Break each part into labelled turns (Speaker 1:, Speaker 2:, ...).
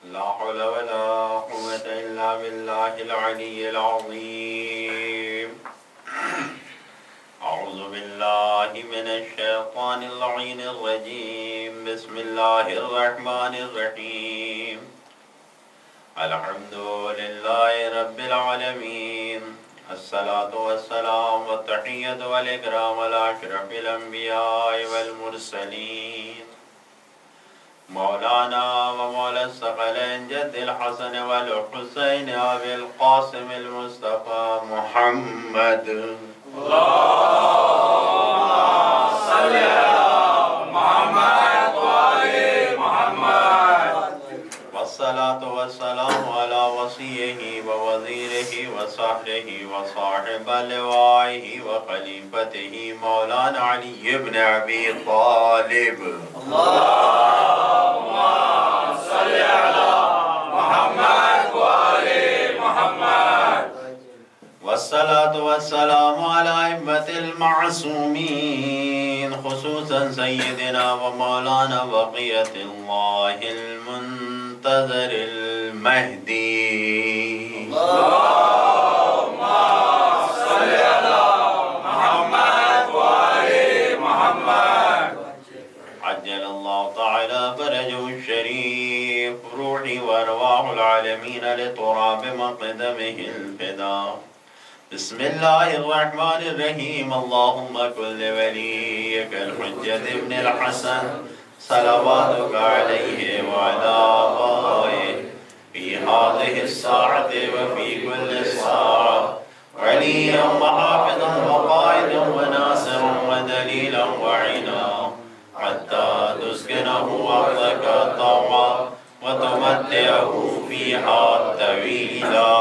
Speaker 1: لا حول ولا قوة إلا بالله العلي العظيم. أعوذ بالله من الشيطان اللعين الرجيم. بسم الله الرحمن الرحيم. الحمد لله رب العالمين. الصلاة والسلام والتحية والإكرام على أشرف الأنبياء والمرسلين مولانا ومولا الثقلين جد الحسن والحسين أبي القاسم المصطفى محمد. اللهم صل على محمد وآل محمد. والصلاة والسلام على وصيه ووزيره وصحبه وصاحب لوائه وخليفته مولانا علي بن أبي طالب. اللهم صل على محمد وآل محمد. والصلاة والسلام على أئمة المعصومين خصوصا سيدنا ومولانا بقية الله المنتظر المهدي. اللهم صل على محمد وآل محمد. عجل الله تعالى فرجه الشريف روحي وأرواح العالمين لتراب مقدمه الفداء. بسم الله الرحمن الرحيم. اللهم كن لوليك الحجة ابن الحسن صلواتك عليه وعلى آبائه في هذه الساعة وفي كل ساعة وليا وحافظا وقائدا وناصرا ودليلا وعينا حتى تسكنه أرضك طوعا وتمتعه فيها طويلا.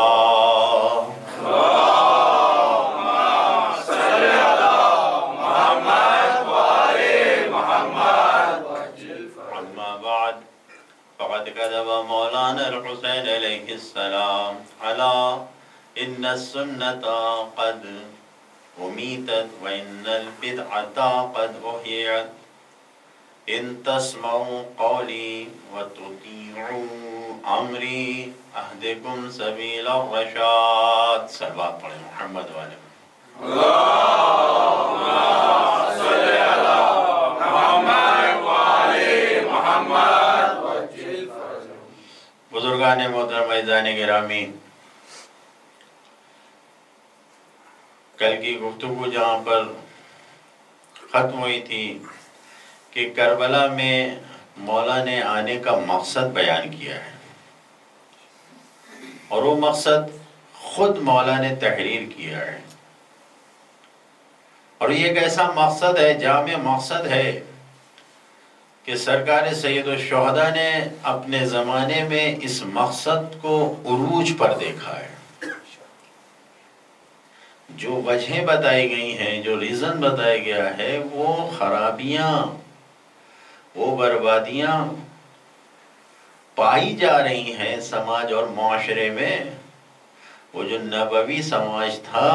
Speaker 1: فقد كذب مولانا الحسين عليه السلام على إن السنة قد أميتت وإن البدعة قد أحيت. إن تسمعوا قولي وتطيعوا أمري أهدكم سبيل الرشاد. صلوات پڑھیں محمد والے. اللهم صل على محمد وآل محمد. بزرگان محترم عزیزان گرامی، کل کی گفتگو جہاں پر ختم ہوئی تھی کہ کربلا میں مولا نے آنے کا مقصد بیان کیا ہے، اور وہ مقصد خود مولا نے تحریر کیا ہے، اور یہ ایک ایسا مقصد ہے، جامع مقصد ہے کہ سرکار سید الشہداء نے اپنے زمانے میں اس مقصد کو عروج پر دیکھا ہے. جو وجہیں بتائی گئی ہیں، جو ریزن بتایا گیا ہے، وہ خرابیاں، وہ بربادیاں پائی جا رہی ہیں سماج اور معاشرے میں. وہ جو نبوی سماج تھا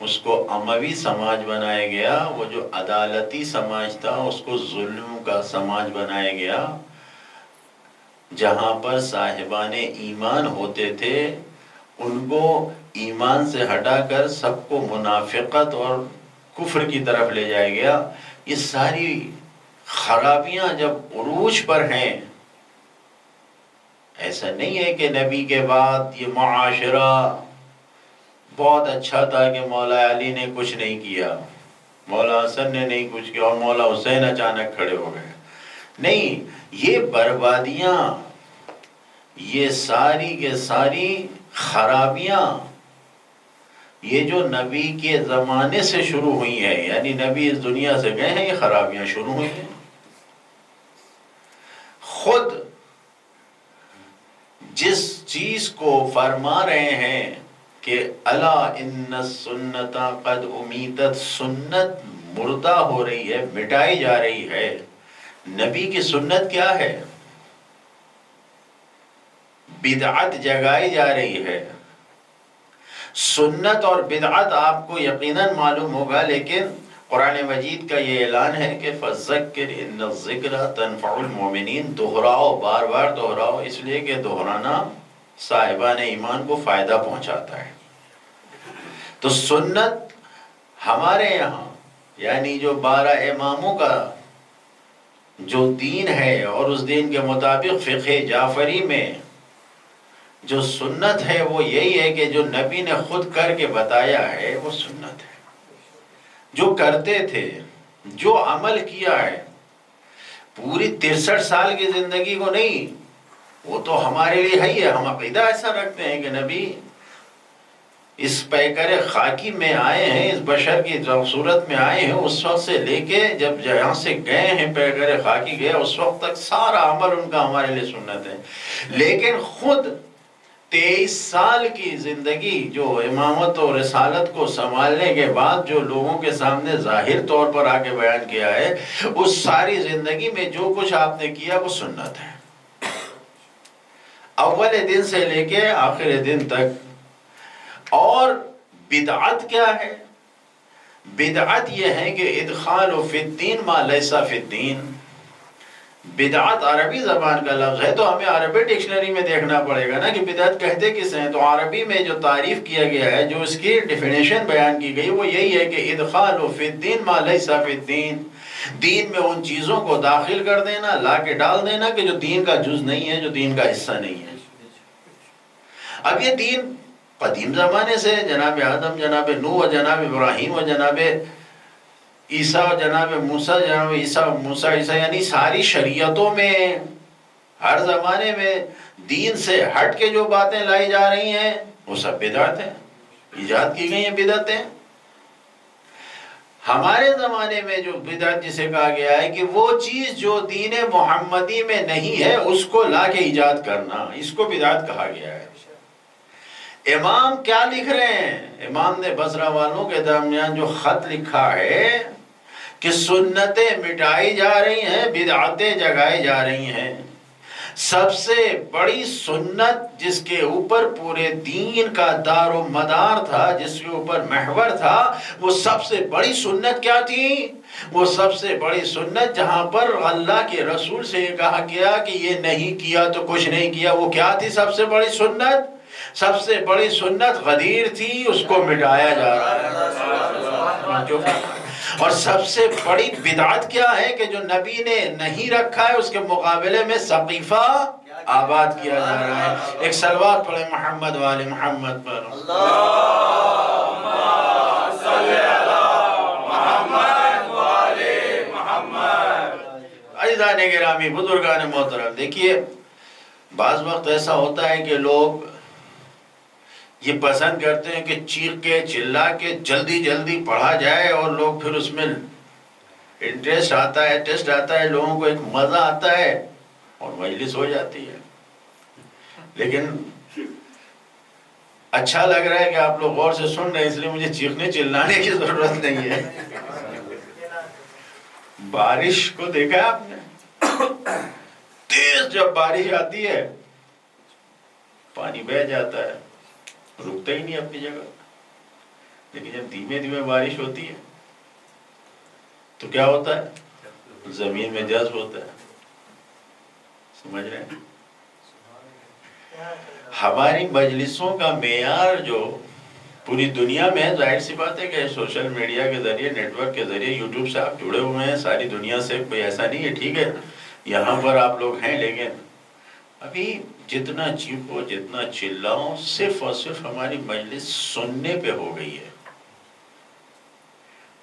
Speaker 1: اس کو اموی سماج بنایا گیا، وہ جو عدالتی سماج تھا اس کو ظلم کا سماج بنایا گیا. جہاں پر صاحبان ایمان ہوتے تھے ان کو ایمان سے ہٹا کر سب کو منافقت اور کفر کی طرف لے جایا گیا. یہ ساری خرابیاں جب عروج پر ہیں، ایسا نہیں ہے کہ نبی کے بعد یہ معاشرہ بہت اچھا تھا کہ مولا علی نے کچھ نہیں کیا، مولا حسن نے نہیں کچھ کیا اور مولا حسین اچانک کھڑے ہو گئے. نہیں، یہ بربادیاں، یہ ساری کے ساری خرابیاں یہ جو نبی کے زمانے سے شروع ہوئی ہیں، یعنی نبی اس دنیا سے گئے ہیں، یہ خرابیاں شروع ہوئی ہیں. خود جس چیز کو فرما رہے ہیں کہ الا ان السنت قد امیتت، سنت مردہ ہو رہی ہے، مٹائی جا رہی ہے. نبی کی سنت کیا ہے؟ بدعت جگائی جا رہی ہے. سنت اور بدعت آپ کو یقیناً معلوم ہوگا، لیکن قرآن مجید کا یہ اعلان ہے کہ فَذَكِّرْ إِنَّ الذِّكْرَ تَنفَعُ الْمُؤْمِنِينَ، دہراؤ، بار بار دہراؤ، اس لیے کہ دہرانا صاحبان ایمان کو فائدہ پہنچاتا ہے۔ تو سنت ہمارے یہاں یعنی جو 12 اماموں کا جو دین ہے، اور اس دین کے مطابق فقہ جعفری میں جو سنت ہے وہ یہی ہے کہ جو نبی نے خود کر کے بتایا ہے وہ سنت ہے، جو کرتے تھے، جو عمل کیا ہے پوری 63 سال کی زندگی کو نہیں، وہ تو ہمارے لیے ہے ہی ہے۔ ہم عقیدہ ایسا رکھتے ہیں کہ نبی اس پیکر خاکی میں آئے ہیں، اس بشر کی صورت میں آئے ہیں، اس وقت سے لے کے جب یہاں سے گئے ہیں پیکر خاکی گئے اس وقت تک سارا عمل ان کا ہمارے لیے سنت ہے۔ لیکن خود 23 سال کی زندگی جو امامت اور رسالت کو سنبھالنے کے بعد جو لوگوں کے سامنے ظاہر طور پر آ کے بیان کیا ہے، اس ساری زندگی میں جو کچھ آپ نے کیا وہ سنت ہے، اول دن سے لے کے آخر دن تک۔ اور بدعت کیا ہے؟ بدعت یہ ہے کہ ادخال فی الدین ما لیس فی الدین۔ بدعت عربی زبان کا لفظ ہے تو ہمیں عربی ڈکشنری میں دیکھنا پڑے گا نا کہ بدعت کہتے کس ہیں۔ تو عربی میں جو تعریف کیا گیا ہے، جو اس کی ڈیفینیشن بیان کی گئی وہ یہی ہے کہ ادخال فی الدین ما لیس فی الدین، دین میں ان چیزوں کو داخل کر دینا، لا کے ڈال دینا کہ جو دین کا جز نہیں ہے، جو دین کا حصہ نہیں ہے۔ اب یہ دین قدیم زمانے سے جناب آدم، جناب نوح، جناب ابراہیم و جناب عیسیٰ و جناب موسیٰ، جناب عیسیٰ موسیٰ عیسیٰ، یعنی ساری شریعتوں میں ہر زمانے میں دین سے ہٹ کے جو باتیں لائی جا رہی ہیں وہ سب بدعت ہیں، ایجاد کی گئی ہیں بدعتیں۔ ہمارے زمانے میں جو بدعت جسے کہا گیا ہے کہ وہ چیز جو دین محمدی میں نہیں ہے اس کو لا کے ایجاد کرنا، اس کو بدعت کہا گیا ہے۔ امام کیا لکھ رہے ہیں؟ امام نے بصرہ والوں کے درمیان جو خط لکھا ہے کہ سنتیں مٹائی جا رہی ہیں، بدعتیں جگائی جا رہی ہیں۔ سب سے بڑی سنت جس کے اوپر پورے دین کا دار و مدار تھا، جس کے اوپر محور تھا، وہ سب سے بڑی سنت کیا تھی؟ وہ سب سے بڑی سنت جہاں پر اللہ کے رسول سے یہ کہا گیا کہ یہ نہیں کیا تو کچھ نہیں کیا، وہ کیا تھی سب سے بڑی سنت؟ سب سے بڑی سنت غدیر تھی، اس کو مٹایا جا رہا ہے۔ اور سب سے بڑی بدعت کیا ہے کہ جو نبی نے نہیں رکھا ہے اس کے مقابلے میں سقیفہ آباد کیا جا رہا ہے۔ ایک صلوات پڑھیں محمد والے محمد پر۔ اللہم صلی علی محمد والے محمد۔ عزیزان گرامی، بزرگان محترم، دیکھیے بعض وقت ایسا ہوتا ہے کہ لوگ یہ پسند کرتے ہیں کہ چیخ کے چلا کے جلدی جلدی پڑھا جائے، اور لوگ پھر اس میں انٹرسٹ آتا ہے، ٹیسٹ آتا ہے، لوگوں کو ایک مزہ آتا ہے اور مجلس ہو جاتی ہے۔ لیکن اچھا لگ رہا ہے کہ آپ لوگ غور سے سن رہے ہیں، اس لیے مجھے چیخنے چلانے کی ضرورت نہیں ہے۔ بارش کو دیکھا ہے آپ نے؟ تیز جب بارش آتی ہے پانی بہہ جاتا ہے، رکتا ہی نہیں اپنی جگہ۔ لیکن جب دھیمے دھیمے بارش ہوتی ہے تو کیا ہوتا ہے؟ زمین میں جذب ہوتا ہے۔ سمجھ رہے ہیں؟ ہماری مجلسوں کا معیار جو پوری دنیا میں ہے، ظاہر سی بات ہے کہ سوشل میڈیا کے ذریعے، نیٹ ورک کے ذریعے، یوٹیوب سے آپ جڑے ہوئے ہیں، ساری دنیا سے کوئی ایسا نہیں ہے، ٹھیک ہے یہاں پر آپ لوگ ہیں، لیکن ابھی جتنا چیخو، جتنا چلاؤ، صرف اور صرف ہماری مجلس سننے پہ ہو گئی ہے،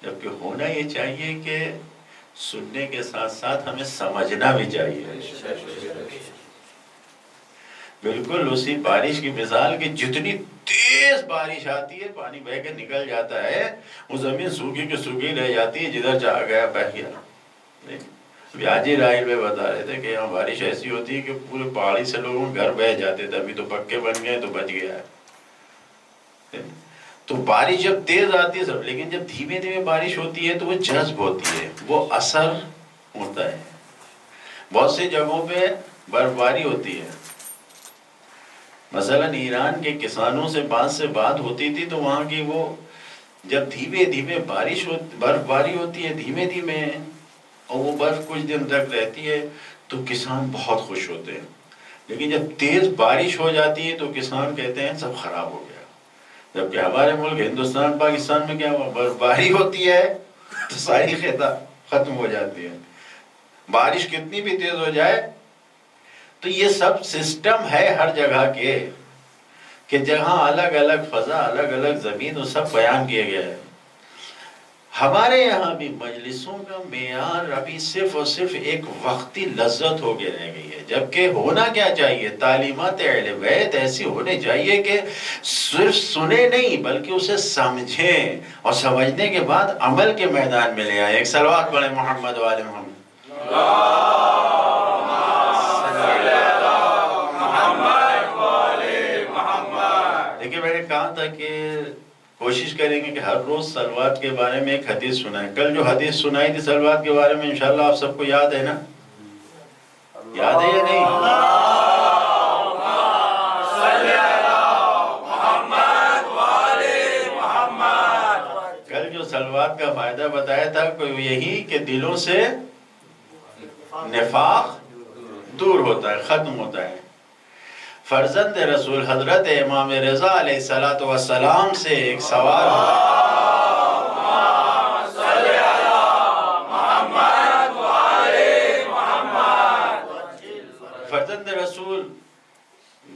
Speaker 1: جبکہ ہونا یہ چاہیے کہ سننے کے ساتھ ساتھ ہمیں سمجھنا بھی چاہیے۔ بالکل اسی بارش کی مثال کہ جتنی تیز بارش آتی ہے پانی بہہ کے نکل جاتا ہے، وہ زمین سوکھی کی سوکھی رہ جاتی ہے، جدھر جا گیا بہہ گیا۔ حاجی راہیل میں بتا رہے تھے کہ یہاں بارش ایسی ہوتی ہے کہ پورے پہاڑی سے لوگوں گھر بہہ جاتے تھے، ابھی تو پکے بن گئے تو بچ گیا ہے۔ تو بارش جب تیز آتی ہے سب، لیکن جب دھیمے دھیمے بارش ہوتی ہے تو وہ جذب ہوتی ہے، وہ اثر ہوتا ہے۔ بہت سی جگہوں پہ برف باری ہوتی ہے، مثلا ایران کے کسانوں سے بات ہوتی تھی تو وہاں کی وہ جب دھیمے دھیمے برف باری ہوتی ہے دھیمے دھیمے، اور وہ برف کچھ دن تک رہتی ہے تو کسان بہت خوش ہوتے ہیں، لیکن جب تیز بارش ہو جاتی ہے تو کسان کہتے ہیں سب خراب ہو گیا۔ جبکہ ہمارے ملک ہندوستان پاکستان میں کیا ہوا، برف باری ہوتی ہے تو ساری کھیتی ختم ہو جاتی ہے، بارش کتنی بھی تیز ہو جائے۔ تو یہ سب سسٹم ہے ہر جگہ کے، کہ جہاں الگ الگ فضا، الگ الگ زمین، وہ سب بیان کیے گئے ہیں۔ ہمارے یہاں بھی مجلسوں کا معیار ابھی صرف اور صرف ایک وقتی لذت ہو کے رہ گئی ہے، جبکہ ہونا کیا چاہیے، تعلیمات اہل بیت ایسی ہونی چاہیے کہ صرف سنے نہیں بلکہ اسے سمجھیں، اور سمجھنے کے بعد عمل کے میدان میں لے آئیں۔ ایک صلوات پڑھیں محمد و آل محمد۔ دیکھیں میں نے کہا تھا کہ کوشش کریں گے کہ ہر روز صلوات کے بارے میں ایک حدیث سنائیں۔ کل جو حدیث سنائی تھی صلوات کے بارے میں انشاءاللہ آپ سب کو یاد ہے نا؟ یاد ہے یا نہیں؟ کل جو صلوات کا فائدہ بتایا تھا کوئی یہی کہ دلوں سے نفاق دور ہوتا ہے، ختم ہوتا ہے۔ فرزند رسول حضرت امام رضا علیہ السلام سے ایک سوال فرزند رسول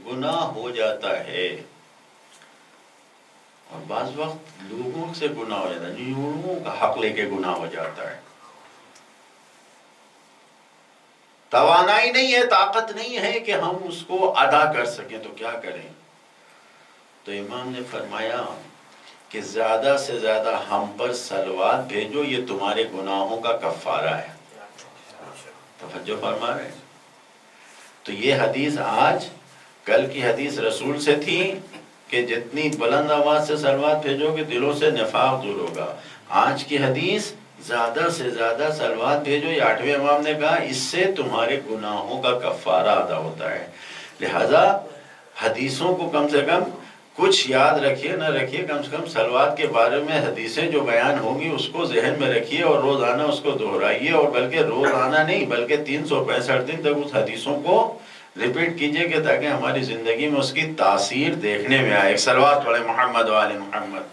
Speaker 1: گناہ ہو جاتا ہے، اور بعض وقت لوگوں سے گناہ ہو جاتا ہے، لوگوں کا حق لے کے گناہ ہو جاتا ہے، توانائی نہیں ہے، طاقت نہیں ہے کہ ہم اس کو ادا کر سکیں، تو کیا کریں؟ تو امام نے فرمایا کہ زیادہ سے زیادہ ہم پر صلوات بھیجو، یہ تمہارے گناہوں کا کفارہ ہے۔ توجہ فرما رہے ہیں؟ تو یہ حدیث آج، کل کی حدیث رسول سے تھی کہ جتنی بلند آواز سے صلوات بھیجو گے دلوں سے نفاق دور ہوگا۔ آج کی حدیث زیادہ سے زیادہ صلوات بھیجو، یہ 8ویں امام نے کہا اس سے تمہارے گناہوں کا کفارہ ادا ہوتا ہے۔ لہذا حدیثوں کو کم سے کم کچھ یاد رکھیے، نہ رکھیے، کم سے کم صلوات کے بارے میں حدیثیں جو بیان ہوں گی اس کو ذہن میں رکھیے، اور روزانہ اس کو دہرائیے، اور بلکہ روزانہ نہیں بلکہ 365 دن تک اس حدیثوں کو ریپیٹ کیجئے، کہ تاکہ ہماری زندگی میں اس کی تاثیر دیکھنے میں آئے۔ ایک صلوات پڑھیں محمد و آل محمد۔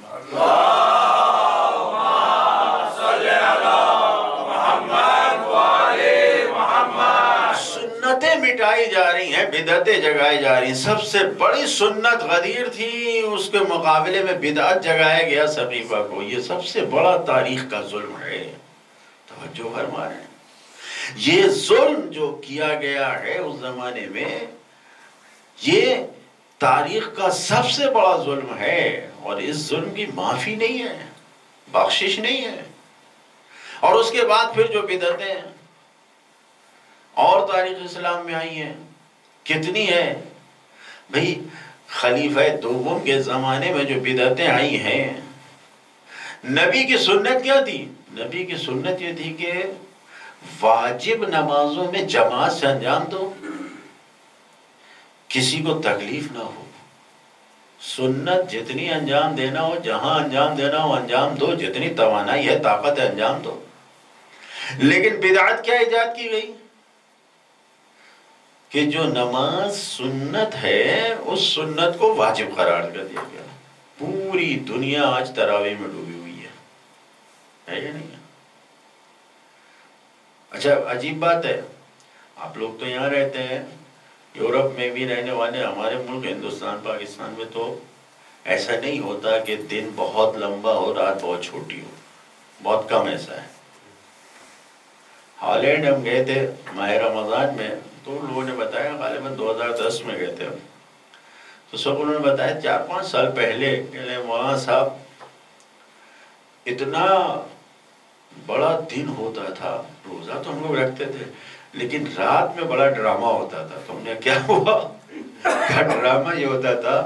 Speaker 1: سنتیں مٹائی جا رہی ہیں، بدعتیں جگائی جا رہی ہیں۔ سب سے بڑی سنت غدیر تھی، اس کے مقابلے میں بدعت جگایا گیا سقیفہ کو۔ یہ سب سے بڑا تاریخ کا ظلم ہے۔ توجہ فرما رہے ہیں؟ یہ ظلم جو کیا گیا ہے اس زمانے میں، یہ تاریخ کا سب سے بڑا ظلم ہے، اور اس ظلم کی معافی نہیں ہے، بخشش نہیں ہے۔ اور اس کے بعد پھر جو بدعتیں اور تاریخ اسلام میں آئی ہیں کتنی ہے بھئی۔ خلیفہ دوم کے زمانے میں جو بدعتیں آئی ہیں، نبی کی سنت کیا تھی؟ نبی کی سنت یہ تھی کہ واجب نمازوں میں جماعت سے انجام دو، کسی کو تکلیف نہ ہو۔ سنت جتنی انجام دینا ہو، جہاں انجام دینا ہو انجام دو، جتنی توانائی ہے طاقت ہے انجام دو۔ لیکن بدعت کیا ایجاد کی گئی کہ جو نماز سنت ہے اس سنت کو واجب قرار کر دیا گیا۔ پوری دنیا آج تراویح میں ڈوبی ہوئی ہے یا نہیں؟ اچھا عجیب بات ہے، آپ لوگ تو یہاں رہتے ہیں، یورپ میں بھی رہنے والے، ہمارے ملک ہندوستان پاکستان میں تو ایسا نہیں ہوتا کہ دن بہت لمبا ہو رات بہت چھوٹی ہو، بہت کم ایسا ہے۔ ہالینڈ ہم گئے تھے ماہ رمضان میں، تو لوگوں نے بتایا، غالباً 2010 میں گئے تھے ہم، تو سب انہوں نے بتایا 4-5 سال پہلے کہ وہاں صاحب اتنا بڑا دن ہوتا تھا، روزہ تو ہم لوگ رکھتے تھے لیکن رات میں بڑا ڈرامہ ہوتا تھا۔ تو ہم نے کیا ہوا، کیا ڈرامہ یہ ہوتا تھا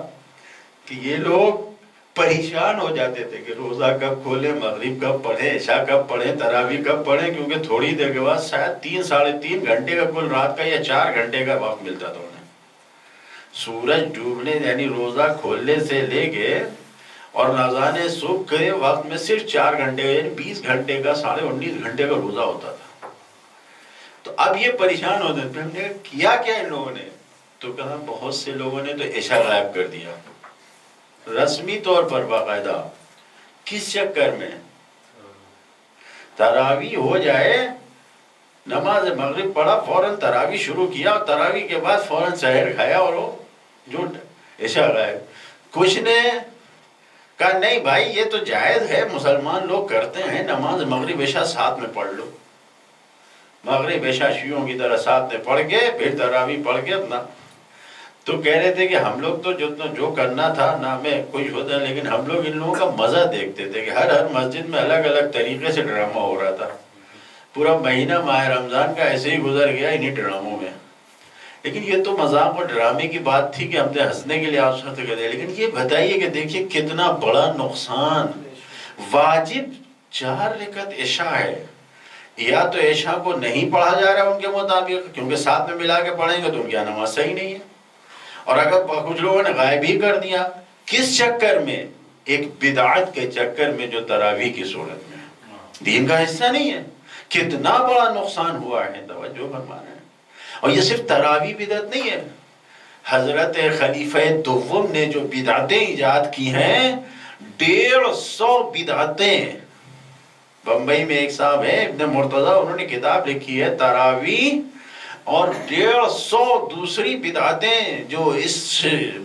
Speaker 1: کہ یہ لوگ پریشان ہو جاتے تھے کہ روزہ کب کھولیں، مغرب کب پڑھیں، عشاء کب پڑھیں، تراویح کب پڑھیں، کیونکہ تھوڑی دیر کے بعد شاید 3-3.5 گھنٹے کا کل رات کا یا 4 گھنٹے کا وقت ملتا تھا انہیں۔ سورج ڈوبنے یعنی روزہ کھولنے سے لے کے اور نازانے صبح کے وقت میں صرف 4 گھنٹے یعنی 20 گھنٹے کا 19.5 گھنٹے کا روزہ ہوتا تھا. تو اب یہ پریشان ہوتے تھے. ہم نے کیا ان لوگوں نے؟ تو کہا بہت سے لوگوں نے تو عشاء غائب کر دیا رسمی طور پر باقاعدہ. کس چکر میں؟ تراویح ہو جائے، نماز مغرب پڑھا، فوراً تراویح شروع کیا اور تراویح کے بعد فوراً سحر کھایا اور وہ جو عشاء غائب. کچھ نے کہا نہیں بھائی یہ تو جائز ہے، مسلمان لوگ کرتے ہیں، نماز مغرب عشاء ساتھ میں پڑھ لو. مغرب عشاء شیعوں کی طرح ساتھ میں پڑھ کے پھر تراویح پڑھ کے اپنا. تو کہہ رہے تھے کہ ہم لوگ تو جو کرنا تھا نہ میں کچھ ہوتا، لیکن ہم لوگ ان لوگوں کا مزہ دیکھتے تھے کہ ہر مسجد میں الگ الگ طریقے سے ڈرامہ ہو رہا تھا. پورا مہینہ ماہ رمضان کا ایسے ہی گزر گیا انہی ڈراموں میں. لیکن یہ تو مذاق اور ڈرامے کی بات تھی کہ ہم نے ہنسنے کے لیے آپ سے کہتے ہیں. لیکن یہ بتائیے کہ دیکھیے کتنا بڑا نقصان. واجب 4 رکعت عشاء ہے، یا تو عشاء کو نہیں پڑھا جا رہا ان کے مطابق کیونکہ ساتھ میں ملا کے پڑھیں گے تو ان کی نماز صحیح نہیں ہے، اور اگر کچھ لوگوں نے غائب ہی کر دیا. کس چکر میں؟ ایک بدعت کے چکر میں جو تراویح کی صورت میں دین کا حصہ نہیں ہے. کتنا بڑا نقصان ہوا ہے. توجہ فرمانا ہے. اور یہ صرف تراویح بدعت نہیں ہے، حضرت خلیفہ دوم نے جو بدعتیں ایجاد کی ہیں 150 بدعتیں. بمبئی میں ایک صاحب ہیں ابن مرتضی، انہوں نے کتاب لکھی ہے تراویح اور 150 دوسری بدعتیں جو اس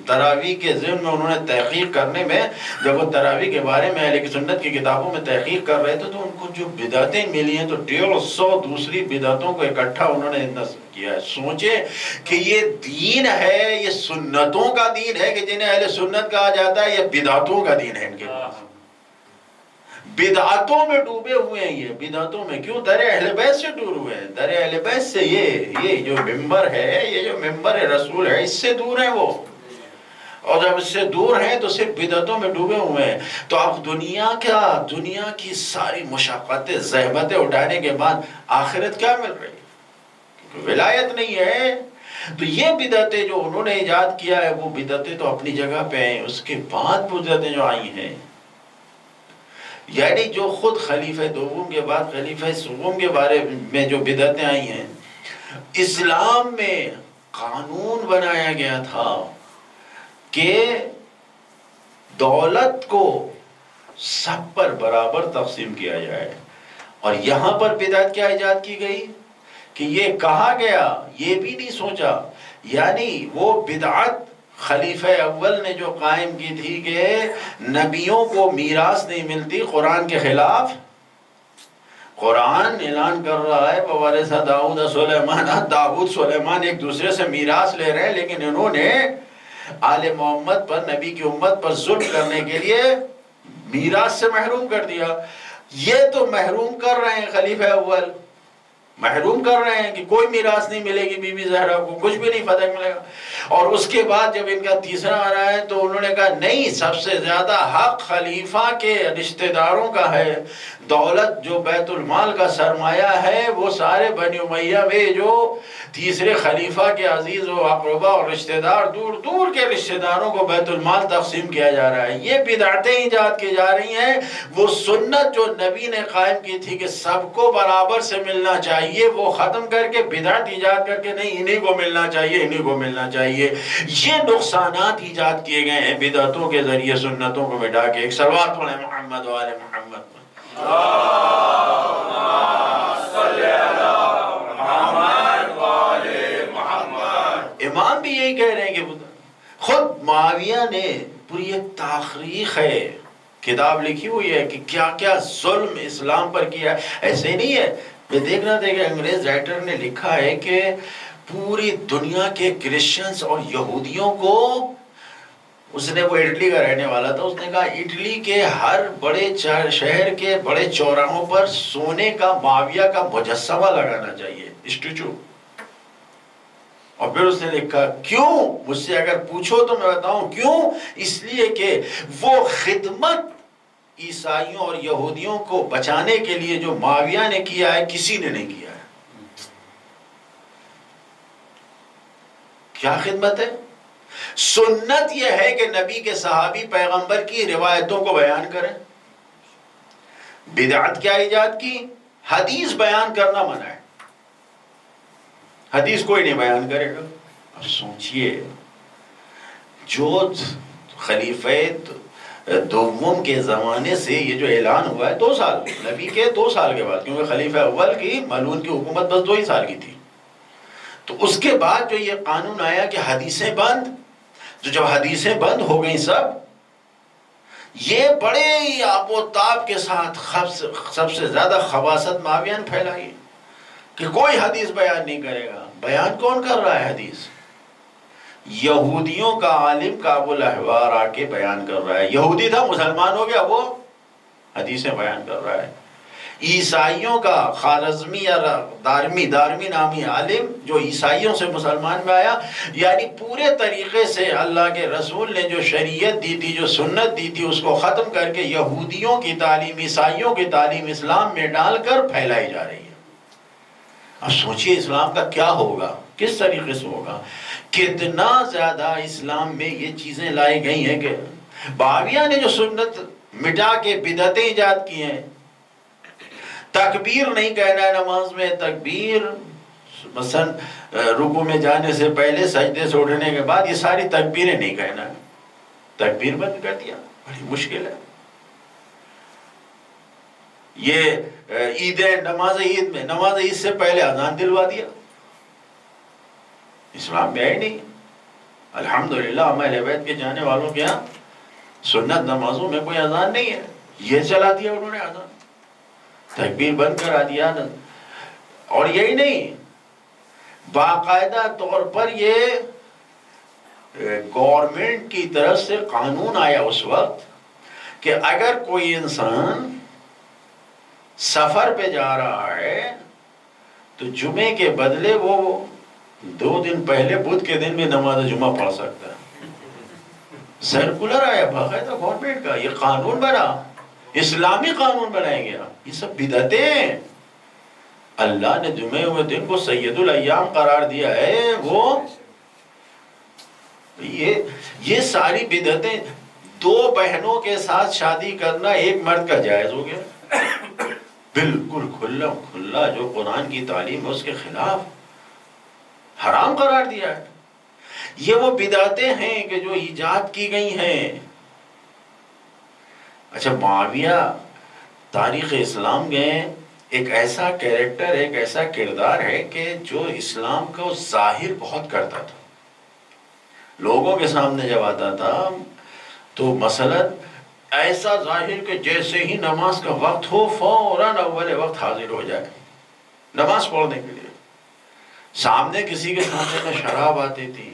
Speaker 1: تراویح کے ضمن میں انہوں نے تحقیق کرنے میں، جب وہ تراویح کے بارے میں اہل سنت کی کتابوں میں تحقیق کر رہے تھے تو ان کو جو بدعتیں ملی ہیں تو 150 دوسری بدعتوں کو اکٹھا انہوں نے نصب کیا ہے. سوچے کہ یہ دین ہے، یہ سنتوں کا دین ہے کہ جنہیں اہل سنت کہا جاتا ہے، یہ بدعتوں کا دین ہے. ان کے پاس بدعتوں میں ڈوبے ہوئے ہیں. یہ بدعتوں میں کیوں؟ در اہل بیت سے دور ہوئے ہیں. در اہل بیت سے یہ جو ممبر ہے، یہ جو ممبر رسول ہے، اس سے دور ہیں وہ. اور جب اس سے دور ہیں تو صرف بدعتوں میں ڈوبے ہوئے ہیں. تو اب دنیا کی ساری مشقتیں زحمتیں اٹھانے کے بعد آخرت کیا مل رہی؟ ولایت نہیں ہے. تو یہ بدعتیں جو انہوں نے ایجاد کیا ہے وہ بدعتیں تو اپنی جگہ پہ ہیں. اس کے بعد بدعتیں جو آئی ہیں، یعنی جو خود خلیفہ دوم کے بعد خلیفہ سوم کے بارے میں جو بدعتیں آئی ہیں، اسلام میں قانون بنایا گیا تھا کہ دولت کو سب پر برابر تقسیم کیا جائے. اور یہاں پر بدعت کیا ایجاد کی گئی کہ یہ کہا گیا، یہ بھی نہیں سوچا. یعنی وہ بدعت خلیفہ اول نے جو قائم کی تھی کہ نبیوں کو میراث نہیں ملتی، قرآن کے خلاف. قرآن اعلان کر رہا ہے وَوَرِثَ داؤد سلیمان، داؤد سلیمان ایک دوسرے سے میراث لے رہے ہیں، لیکن انہوں نے آل محمد پر، نبی کی امت پر ظلم کرنے کے لیے میراث سے محروم کر دیا. یہ تو محروم کر رہے ہیں خلیفہ اول، محروم کر رہے ہیں کہ کوئی میراث نہیں ملے گی بی بی زہرا کو، کچھ بھی نہیں فتح ملے گا. اور اس کے بعد جب ان کا تیسرا آ رہا ہے تو انہوں نے کہا نہیں، سب سے زیادہ حق خلیفہ کے رشتہ داروں کا ہے. دولت جو بیت المال کا سرمایہ ہے وہ سارے بنی امیہ میں جو تیسرے خلیفہ کے عزیز و اقربا اور رشتہ دار، دور دور کے رشتہ داروں کو بیت المال تقسیم کیا جا رہا ہے. یہ بدعتیں ایجاد کی جا رہی ہیں. وہ سنت جو نبی نے قائم کی تھی کہ سب کو برابر سے ملنا چاہیے، وہ ختم کر کے بدعت ایجاد کر کے نہیں انہی کو ملنا چاہیے، انہی کو ملنا چاہیے. یہ نقصانات ایجاد کیے گئے ہیں بدعتوں کے ذریعے، سنتوں کو مٹا کے. ایک صلوات پڑھیں محمد و آل محمد. امام بھی یہی کہہ رہے ہیں کہ خود معاویہ نے پوری ایک تاریخ ہے، کتاب لکھی ہوئی ہے کہ کیا کیا ظلم اسلام پر کیا ہے. ایسے نہیں ہے. میں دیکھ رہا تھا کہ انگریز رائٹر نے لکھا ہے کہ پوری دنیا کے کرسچنز اور یہودیوں کو، اس نے، وہ اٹلی کا رہنے والا تھا، اس نے کہا اٹلی کے ہر بڑے شہر کے بڑے چوراہوں پر سونے کا معاویہ کا مجسمہ لگانا چاہیے، اسٹیچو. اور پھر اس نے لکھا کیوں؟ مجھ سے اگر پوچھو تو میں بتاؤں کیوں. اس لیے کہ وہ خدمت عیسائیوں اور یہودیوں کو بچانے کے لیے جو معاویہ نے کیا ہے کسی نے نہیں کیا ہے. کیا خدمت ہے؟ سنت یہ ہے کہ نبی کے صحابی پیغمبر کی روایتوں کو بیان کریں. بدعت کیا ایجاد کی؟ حدیث بیان کرنا منع ہے. حدیث کوئی نہیں بیان کرے گا. اب سوچئے جو خلیفہ دوم کے زمانے سے یہ جو اعلان ہوا ہے 2 سال نبی کے 2 سال کے بعد، کیونکہ خلیفہ اول کی ملعون کی حکومت بس 2 ہی سال کی تھی، تو اس کے بعد جو یہ قانون آیا کہ حدیثیں بند، تو جب حدیثیں بند ہو گئیں یہ بڑے ہی آب و تاب کے ساتھ سب سے زیادہ خباثت معاویہ نے پھیلائی کہ کوئی حدیث بیان نہیں کرے گا. بیان کون کر رہا ہے حدیث؟ یہودیوں کا عالم کعب الاحبار آ کے بیان کر رہا ہے. یہودی تھا، مسلمان ہو گیا، وہ حدیثیں بیان کر رہا ہے. عیسائیوں کا خوارزمی یا دارمی نامی عالم جو عیسائیوں سے مسلمان میں آیا، یعنی پورے طریقے سے اللہ کے رسول نے جو شریعت دی تھی، جو سنت دی تھی، اس کو ختم کر کے یہودیوں کی تعلیم، عیسائیوں کی تعلیم اسلام میں ڈال کر پھیلائی جا رہی ہے. اب سوچئے اسلام کا کیا ہوگا، کس طریقے سے ہوگا. کتنا زیادہ اسلام میں یہ چیزیں لائی گئی ہیں کہ معاویہ نے جو سنت مٹا کے بدعتیں ایجاد کی ہیں. تکبیر نہیں کہنا ہے نماز میں، تکبیر مثلا رکوع میں جانے سے پہلے، سجدے سے اٹھنے کے بعد، یہ ساری تکبیریں نہیں کہنا ہے. تکبیر بند کر دیا، بڑی مشکل ہے. یہ عیدیں، نماز عید سے پہلے اذان دلوا دیا. اسلام میں ہے نہیں. الحمدللہ ہم اہل بیت کے جانے والوں کے یہاں سنت نمازوں میں کوئی اذان نہیں ہے. یہ چلا دیا انہوں نے اذان، تکبیر بند کرا دیا. اور یہی نہیں، باقاعدہ طور پر یہ گورنمنٹ کی طرف سے قانون آیا اس وقت کہ اگر کوئی انسان سفر پہ جا رہا ہے تو جمعے کے بدلے وہ 2 دن پہلے بدھ کے دن بھی نماز جمعہ پڑھ سکتا ہے. سرکولر آیا باقاعدہ گورنمنٹ کا، یہ قانون بنا، اسلامی قانون بنایا گیا. یہ سب بدعتیں ہیں. اللہ نے جمعے ہوئے دن کو سید الایام قرار دیا ہے. وہ یہ ساری بدعتیں. 2 بہنوں کے ساتھ شادی کرنا ایک مرد کا جائز ہو گیا، بالکل کھلا جو قرآن کی تعلیم ہے اس کے خلاف حرام قرار دیا ہے. یہ وہ بدعتیں ہیں کہ جو ایجاد کی گئی ہیں. اچھا، معاویہ تاریخ اسلام میں ایک ایسا کیریکٹر، ایک ایسا کردار ہے کہ جو اسلام کو ظاہر بہت کرتا تھا. لوگوں کے سامنے جب آتا تھا تو مثلا ایسا ظاہر کہ جیسے ہی نماز کا وقت ہو فوراً اول وقت حاضر ہو جائے نماز پڑھنے کے لیے. سامنے کسی کے سامنے نہ شراب آتی تھی،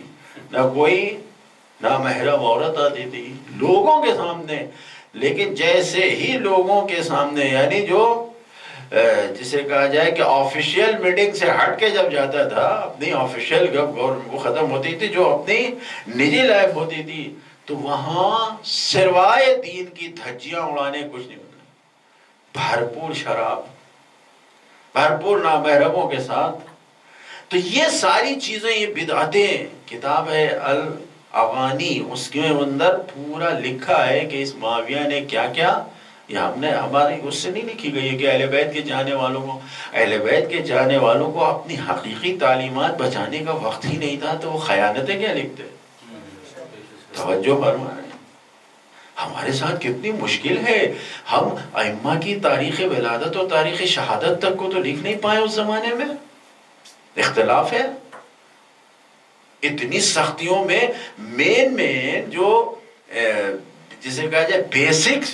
Speaker 1: نہ کوئی نامحرم عورت آتی تھی لوگوں کے سامنے. لیکن جیسے ہی لوگوں کے سامنے، یعنی جو جسے کہا جائے کہ آفیشیل میٹنگ سے ہٹ کے جب جاتا تھا، اپنی آفیشیل جب وہ ختم ہوتی تھی، جو اپنی نجی لائف ہوتی تھی، تو وہاں سروائے دین کی دھجیاں اڑانے کچھ نہیں ہوتا. بھرپور شراب، بھرپور نامحرموں کے ساتھ. تو یہ ساری چیزیں، یہ بدعتیں. کتاب ہے الاغانی، اس کے اندر پورا لکھا ہے کہ اس معاویہ نے کیا کیا. یہ ہم نے ہماری اس سے نہیں لکھی گئی ہے کہ اہل بیت کے جانے والوں کو اپنی حقیقی تعلیمات بچانے کا وقت ہی نہیں تھا، تو وہ خیانتیں کیا لکھتے. توجہ فرمائیں، ہمارے ساتھ کتنی مشکل ہے. ہم ائمہ کی تاریخ ولادت اور تاریخ شہادت تک کو تو لکھ نہیں پائے. اس زمانے میں اختلاف ہے. اتنی سختیوں میں مین جو جسے کہا جائے بیسک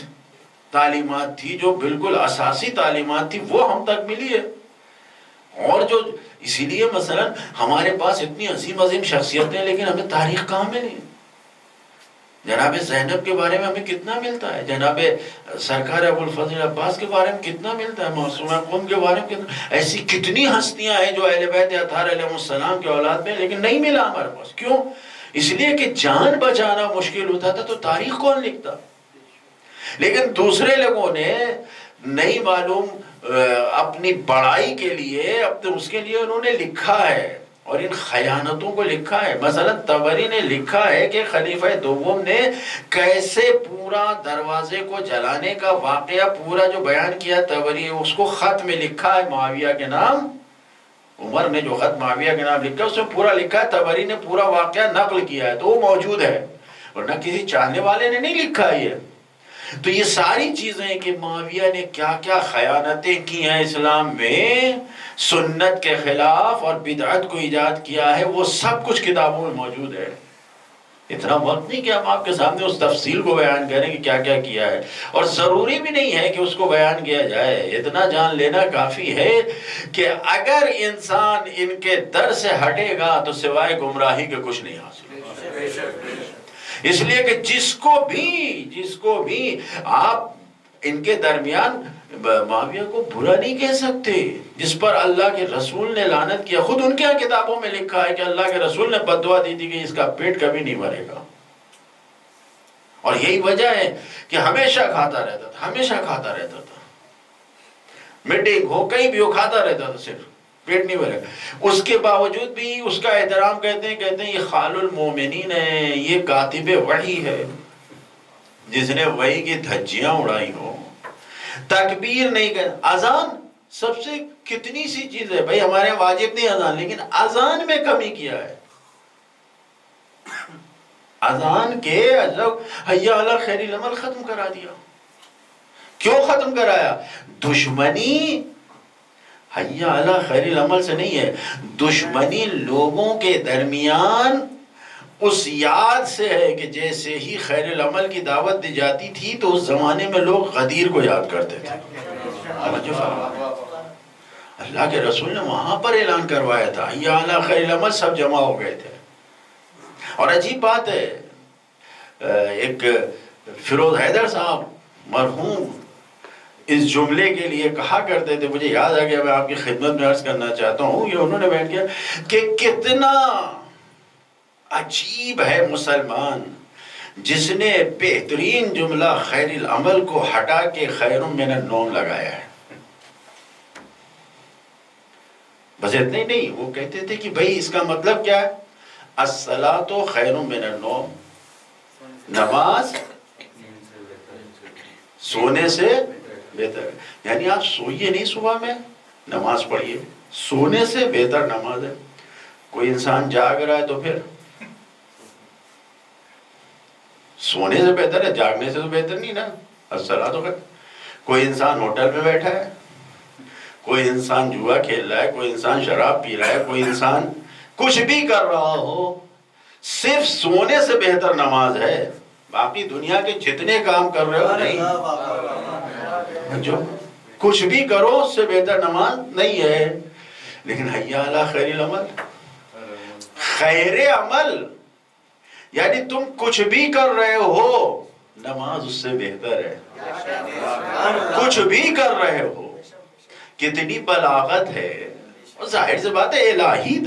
Speaker 1: تعلیمات تھی، جو بالکل اساسی تعلیمات تھی، وہ ہم تک ملی ہے. اور جو اسی لیے مثلا ہمارے پاس اتنی عظیم شخصیتیں، لیکن ہمیں تاریخ کہاں ملی. جناب زینب کے بارے میں ہمیں کتنا ملتا ہے، جناب سرکار ابو الفضل عباس کے بارے میں کتنا ملتا ہے، معصومہ قوم کے بارے میں کتنا. ایسی کتنی ہستیاں ہیں جو اہل بیت اطہار علیہ السلام کے اولاد میں، لیکن نہیں ملا ہمارے پاس. کیوں؟ اس لیے کہ جان بچانا مشکل ہوتا تھا، تو تاریخ کون لکھتا. لیکن دوسرے لوگوں نے نہیں معلوم اپنی بڑائی کے لیے، اس کے لیے انہوں نے لکھا ہے. اور ان خیانتوں کو لکھا ہے. مثلا طبری نے لکھا ہے کہ خلیفہ دوم نے کیسے پورا دروازے کو جلانے کا واقعہ پورا جو بیان کیا طبری، اس کو خط میں لکھا ہے معاویہ کے نام. عمر نے جو خط معاویہ کے نام لکھا اس میں پورا لکھا ہے، طبری نے پورا واقعہ نقل کیا ہے، تو وہ موجود ہے، ورنہ کسی چاہنے والے نے نہیں لکھا ہے یہ. تو یہ ساری چیزیں کہ معاویہ نے کیا کیا خیانتیں کی ہیں اسلام میں، سنت کے خلاف اور بدعت کو ایجاد کیا ہے، وہ سب کچھ کتابوں میں موجود ہے. اتنا وقت نہیں کہ ہم آپ کے سامنے اس تفصیل کو بیان کریں کہ کیا کیا کیا ہے، اور ضروری بھی نہیں ہے کہ اس کو بیان کیا جائے. اتنا جان لینا کافی ہے کہ اگر انسان ان کے در سے ہٹے گا تو سوائے گمراہی کے کچھ نہیں حاصل. اس لیے کہ جس کو بھی آپ ان کے درمیان معاویہ کو برا نہیں کہہ سکتے، جس پر اللہ کے رسول نے لعنت کیا. خود ان کے کتابوں میں لکھا ہے کہ اللہ کے رسول نے بددعا دی تھی کہ اس کا پیٹ کبھی نہیں بھرے گا. اور یہی وجہ ہے کہ ہمیشہ کھاتا رہتا تھا. میٹنگ ہو کہیں بھی ہو کھاتا رہتا تھا، صرف پیٹ نہیں بھرے گا. اس کے باوجود بھی اس کا احترام کہتے ہیں یہ خال المومنین ہے، یہ کاتب وحی ہے، جس نے وحی کی دھجیاں اڑائی ہو. تکبیر نہیں کر، اذان سب سے کتنی سی چیز ہے بھائی، ہمارے واجب نہیں اذان، لیکن اذان میں کمی کیا ہے. اذان کے حی علی خیر العمل ختم کرا دیا. کیوں ختم کرایا؟ دشمنی حی علی خیر العمل سے نہیں ہے، دشمنی لوگوں کے درمیان اس یاد سے ہے کہ جیسے ہی خیر العمل کی دعوت دی جاتی تھی تو اس زمانے میں لوگ غدیر کو یاد کرتے تھے. اللہ کے رسول نے وہاں پر اعلان کروایا تھا حی علی خیر العمل، سب جمع ہو گئے تھے. اور عجیب بات ہے، ایک فیروز حیدر صاحب مرحوم اس جملے کے لیے کہا کرتے تھے، مجھے یاد آ گیا، میں آپ کی خدمت میں عرض کرنا چاہتا ہوں. یہ انہوں نے بیان کیا کہ کتنا عجیب ہے مسلمان جس نے بہترین جملہ خیر العمل کو ہٹا کے خیر من النوم لگایا ہے. بس اتنے ہی نہیں، وہ کہتے تھے کہ بھئی اس کا مطلب کیا ہے؟ الصلاۃ خیر من النوم، نماز سونے سے بہتر ہے. یعنی آپ سوئیے نہیں صبح میں، نماز پڑھیے، سونے سے بہتر نماز ہے. کوئی انسان جاگ رہا ہے تو پھر سونے سے بہتر ہے، جاگنے سے تو بہتر نہیں نا. الصلاۃ خیر. کوئی انسان ہوٹل میں بیٹھا ہے، کوئی انسان جوا کھیل رہا ہے، کوئی انسان شراب پی رہا ہے، کوئی انسان کچھ بھی کر رہا ہو، صرف سونے سے بہتر نماز ہے. باقی دنیا کے جتنے کام کر رہے ہو نہیں، جو کچھ بھی کرو اس سے بہتر نماز نہیں ہے. لیکن حی علی خیر العمل، خیر عمل یعنی تم کچھ بھی کر رہے ہو، نماز اس سے بہتر ہے. کچھ بھی کر رہے ہو، کتنی بلاغت ہے. اور ظاہر سی بات ہے الہی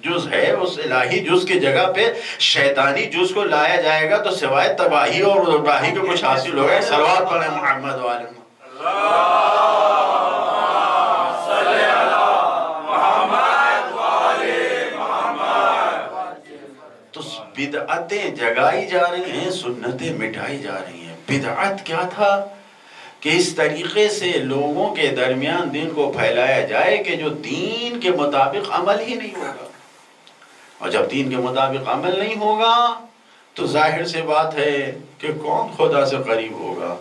Speaker 1: جز ہے، اس الہی جز کی جگہ پہ شیطانی جز کو لایا جائے گا تو سوائے تباہی اور تباہی کو کچھ حاصل ہوگا. صلوات پڑھیں محمد والے. تو بدعتیں جگائی جا رہی ہیں، سنتیں مٹائی جا رہی ہیں. بدعت کیا تھا کہ اس طریقے سے لوگوں کے درمیان دین کو پھیلایا جائے کہ جو دین کے مطابق عمل ہی نہیں ہوگا. اور جب دین کے مطابق عمل نہیں ہوگا تو ظاہر سے بات ہے کہ کون خدا سے قریب ہوگا.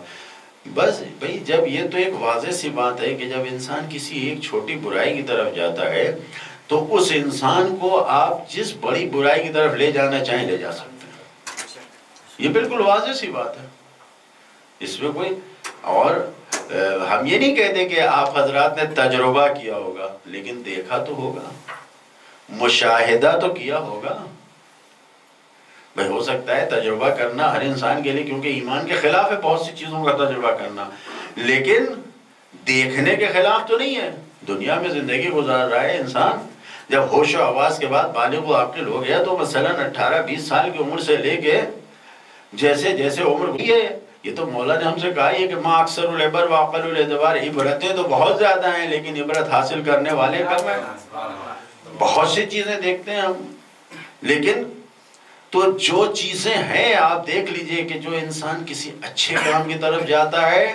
Speaker 1: بس بھئی جب یہ تو ایک واضح سی بات ہے کہ جب انسان کسی ایک چھوٹی برائی کی طرف جاتا ہے تو اس انسان کو آپ جس بڑی برائی کی طرف لے جانا چاہیں لے جا سکتے ہیں. یہ بالکل واضح سی بات ہے، اس میں کوئی اور ہم یہ نہیں کہتے کہ آپ حضرات نے تجربہ کیا ہوگا، لیکن دیکھا تو ہوگا، مشاہدہ تو کیا ہوگا. بھئی ہو سکتا ہے تجربہ کرنا ہر انسان کے لیے، کیونکہ ایمان کے خلاف ہے بہت سی چیزوں کا تجربہ کرنا، لیکن دیکھنے کے خلاف تو نہیں ہے. دنیا میں زندگی گزار رہا ہے انسان، جب ہوش و حواس کے بعد بالغ و عاقل ہو گیا تو مثلاً 18-20 سال کی عمر سے لے کے جیسے جیسے عمر ہوئی ہے، یہ تو مولا نے ہم سے کہا ہے کہ ما اکثر العبر واقل الاعتبار. عبرتیں تو بہت زیادہ ہیں لیکن عبرت حاصل کرنے والے کم ہیں. بہت سی چیزیں دیکھتے ہیں ہم، لیکن تو جو چیزیں ہیں آپ دیکھ لیجئے کہ جو انسان کسی اچھے کام کی طرف جاتا ہے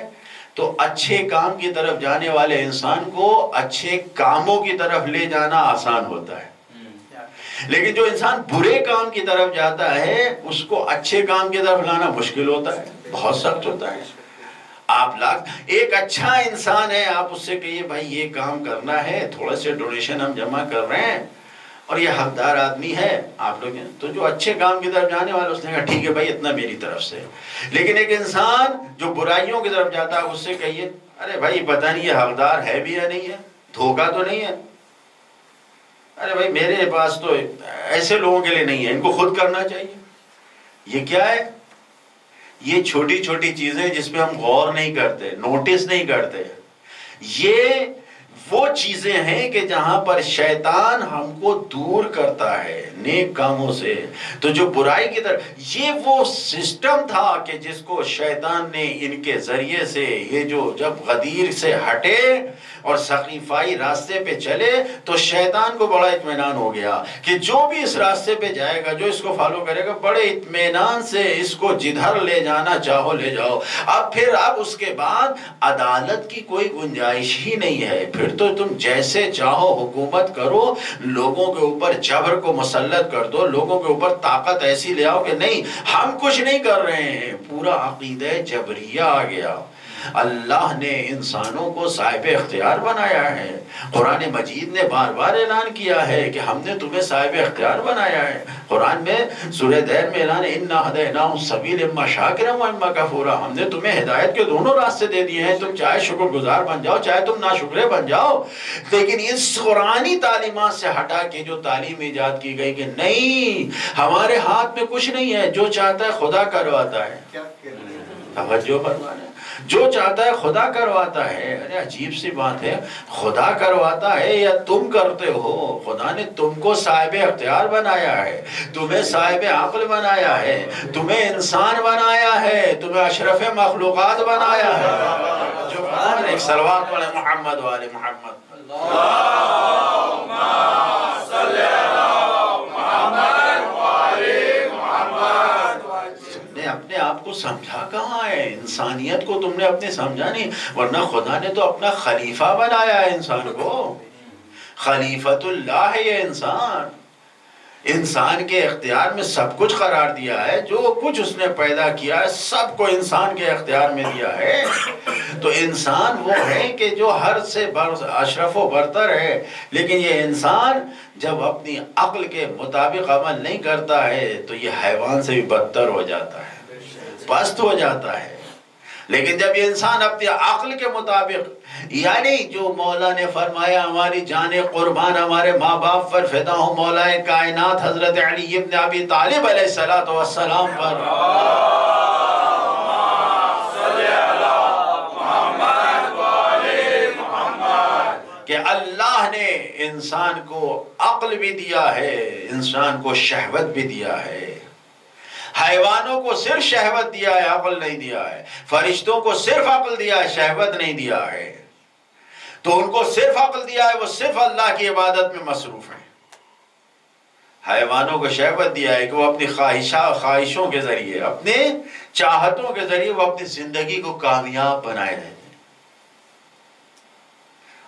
Speaker 1: تو اچھے کام کی طرف جانے والے انسان کو اچھے کاموں کی طرف لے جانا آسان ہوتا ہے، لیکن جو انسان برے کام کی طرف جاتا ہے اس کو اچھے کام کی طرف لانا مشکل ہوتا ہے، بہت سخت ہوتا ہے۔ آپ ایک اچھا انسان ہے، آپ اس سے کہیے بھائی یہ کام کرنا ہے، تھوڑا سے ڈونیشن ہم جمع کر رہے ہیں اور یہ حقدار آدمی ہے، آپ لوگ ہیں تو جو اچھے کام کی طرف جانے والا اس نے کہا ٹھیک ہے بھائی اتنا میری طرف سے۔ لیکن ایک انسان جو برائیوں کی طرف جاتا ہے اس سے کہیے ارے بھائی پتہ نہیں یہ حقدار ہے بھی یا نہیں ہے، دھوکہ تو نہیں ہے، ارے بھائی میرے پاس تو ایسے لوگوں کے لیے نہیں ہے، ان کو خود کرنا چاہیے۔ یہ کیا ہے؟ یہ چھوٹی چھوٹی چیزیں جس پہ ہم غور نہیں کرتے، نوٹس نہیں کرتے، یہ وہ چیزیں ہیں کہ جہاں پر شیطان ہم کو دور کرتا ہے نیک کاموں سے۔ تو جو برائی کی طرف، یہ وہ سسٹم تھا کہ جس کو شیطان نے ان کے ذریعے سے، یہ جو جب غدیر سے ہٹے اور سقیفائی راستے پہ چلے تو شیطان کو بڑا اطمینان ہو گیا کہ جو بھی اس راستے پہ جائے گا، جو اس کو فالو کرے گا، بڑے اطمینان سے اس کو جدھر لے جانا چاہو لے جاؤ۔ اب اس کے بعد عدالت کی کوئی گنجائش ہی نہیں ہے، پھر تو تم جیسے چاہو حکومت کرو، لوگوں کے اوپر جبر کو مسلط کر دو، لوگوں کے اوپر طاقت ایسی لے آؤ کہ نہیں ہم کچھ نہیں کر رہے ہیں۔ پورا عقیدہ جبریہ آ گیا۔ اللہ نے انسانوں کو صاحب اختیار بنایا ہے، قرآن مجید نے بار بار اعلان کیا ہے کہ ہم نے تمہیں صاحب اختیار بنایا ہے۔ قرآن میں سورہ دین میں اعلان اِنَّا هَدَيْنَاهُ السَّبِيلَ إِمَّا شَاكِرًا وَإِمَّا كَفُورًا، ہم نے تمہیں ہدایت کے دونوں راستے دے دیے ہیں، تم چاہے شکر گزار بن جاؤ چاہے تم ناشکرے بن جاؤ۔ لیکن اس قرآنی تعلیمات سے ہٹا کے جو تعلیم ایجاد کی گئی کہ نہیں ہمارے ہاتھ میں کچھ نہیں ہے، جو چاہتا ہے خدا کرواتا ہے۔ توجہ فرمانا، جو چاہتا ہے خدا کرواتا ہے۔ ارے عجیب سی بات ہے، خدا کرواتا ہے یا تم کرتے ہو؟ خدا نے تم کو صاحب اختیار بنایا ہے، تمہیں صاحب عقل بنایا ہے، تمہیں انسان بنایا ہے، تمہیں اشرف مخلوقات بنایا ہے۔ جو ایک صلوات پڑھے محمد والے محمد۔ اللہم صلی علی محمد والے محمد۔ اپنے آپ کو سمجھا کہاں ہے؟ انسانیت کو تم نے اپنے سمجھا نہیں، ورنہ خدا نے تو اپنا خلیفہ بنایا ہے انسان کو۔ خلیفۃ اللہ ہے یہ انسان، انسان کے اختیار میں سب کچھ قرار دیا ہے، جو کچھ اس نے پیدا کیا ہے سب کو انسان کے اختیار میں دیا ہے۔ تو انسان وہ ہے کہ جو ہر سے اشرف و برتر ہے، لیکن یہ انسان جب اپنی عقل کے مطابق عمل نہیں کرتا ہے تو یہ حیوان سے بھی بدتر ہو جاتا ہے، پست ہو جاتا ہے۔ لیکن جب یہ انسان اپنی عقل کے مطابق، یعنی جو مولا نے فرمایا ہماری جانیں قربان ہمارے ماں باپ پر فدا ہوں مولا کائنات حضرت علی ابن ابی طالب علیہ السلام پر، کہ اللہ نے انسان کو عقل بھی دیا ہے، انسان کو شہوت بھی دیا ہے۔ حیوانوں کو صرف شہوت دیا ہے، عقل نہیں دیا ہے۔ فرشتوں کو صرف عقل دیا ہے، شہوت نہیں دیا ہے۔ تو ان کو صرف عقل دیا ہے، وہ صرف اللہ کی عبادت میں مصروف ہیں۔ حیوانوں کو شہوت دیا ہے کہ وہ اپنی خواہشوں کے ذریعے، اپنے چاہتوں کے ذریعے وہ اپنی زندگی کو کامیاب بنائے رہتے ہیں۔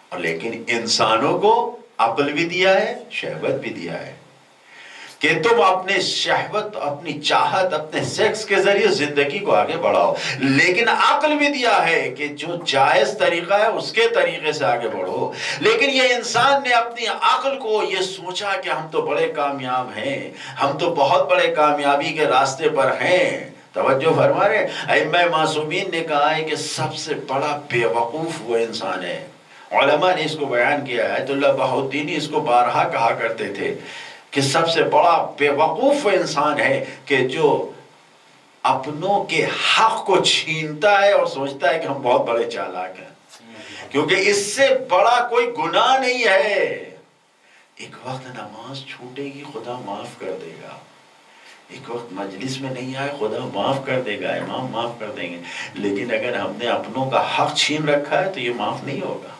Speaker 1: اور لیکن انسانوں کو عقل بھی دیا ہے، شہوت بھی دیا ہے کہ تم اپنے شہوت، اپنی چاہت، اپنے سیکس کے ذریعے زندگی کو آگے بڑھاؤ، لیکن عقل بھی دیا ہے کہ جو جائز طریقہ ہے اس کے طریقے سے آگے بڑھو۔ لیکن یہ انسان نے اپنی عقل کو یہ سوچا کہ ہم تو بڑے کامیاب ہیں، ہم تو بہت بڑے کامیابی کے راستے پر ہیں۔ توجہ فرما رہے ائمہ معصومین نے کہا ہے کہ سب سے بڑا بے وقوف وہ انسان ہے۔ علماء نے اس کو بیان کیا ہے، آیت اللہ بہاؤالدین اس کو بارہا کہا کرتے تھے کہ سب سے بڑا بے وقوف وہ انسان ہے کہ جو اپنوں کے حق کو چھینتا ہے اور سوچتا ہے کہ ہم بہت بڑے چالاک ہیں، کیونکہ اس سے بڑا کوئی گناہ نہیں ہے۔ ایک وقت نماز چھوٹے گی خدا معاف کر دے گا، ایک وقت مجلس میں نہیں آئے خدا معاف کر دے گا، امام معاف کر دیں گے، لیکن اگر ہم نے اپنوں کا حق چھین رکھا ہے تو یہ معاف نہیں ہوگا۔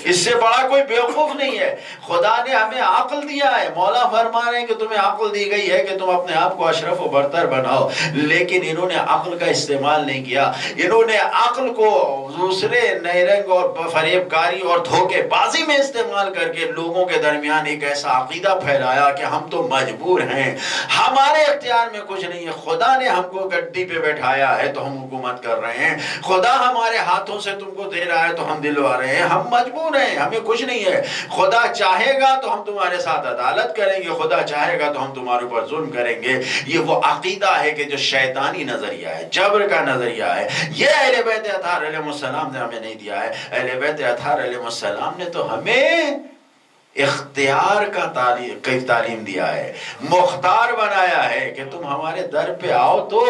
Speaker 1: اس سے بڑا کوئی بیوقوف نہیں ہے. خدا نے ہمیں عقل دیا ہے. مولا فرما رہے ہیں کہ تمہیں عقل دی گئی ہے کہ تم اپنے آپ کو اشرف و برتر بناؤ، لیکن انہوں نے عقل کا استعمال نہیں کیا. انہوں نے عقل کو دوسرے نیرنگ اور فریب کاری اور دھوکے بازی میں استعمال کر کے لوگوں کے درمیان ایک ایسا عقیدہ پھیلایا کہ ہم تو مجبور ہیں، ہمارے اختیار میں کچھ نہیں ہے. خدا نے ہم کو گدی پہ بیٹھایا ہے تو ہم حکومت کر رہے ہیں. خدا ہمارے ہاتھوں سے تم کو دے رہا ہے تو ہم دلوا رہے ہیں. ہم مجبور ہیں، ہمیں کچھ نہیں ہے. خدا چاہے گا تو ہم تمہارے ساتھ عدالت کریں گے، خدا چاہے گا تو ہم تمہارے اوپر ظلم کریں گے. یہ وہ عقیدہ ہے کہ جو شیطانی نظریہ ہے، جبر کا نظریہ ہے. یہ اہل بیت اطہار علیہ السلام نے ہمیں نہیں دیا ہے. اہل بیت اطہار علیہ السلام نے تو ہمیں اختیار کا تعلیم دیا ہے، مختار بنایا ہے کہ تم ہمارے در پہ آؤ تو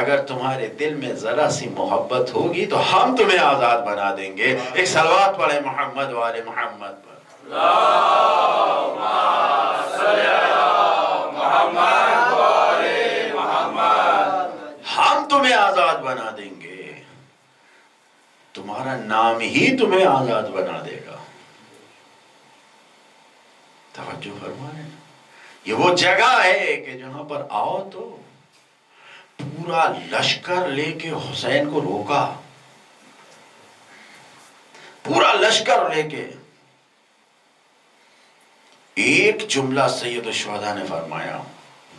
Speaker 1: اگر تمہارے دل میں ذرا سی محبت ہوگی تو ہم تمہیں آزاد بنا دیں گے. ایک صلوات پڑھیں محمد و آل محمد پر. اللہم صلی علی محمد و آل محمد. ہم تمہیں آزاد بنا دیں گے، تمہارا نام ہی تمہیں آزاد بنا دے گا. توجہ فرمائیں، یہ وہ جگہ ہے کہ جہاں پر آؤ تو پورا لشکر لے کے حسین کو روکا، پورا لشکر لے کے. ایک جملہ سید الشہداء نے فرمایا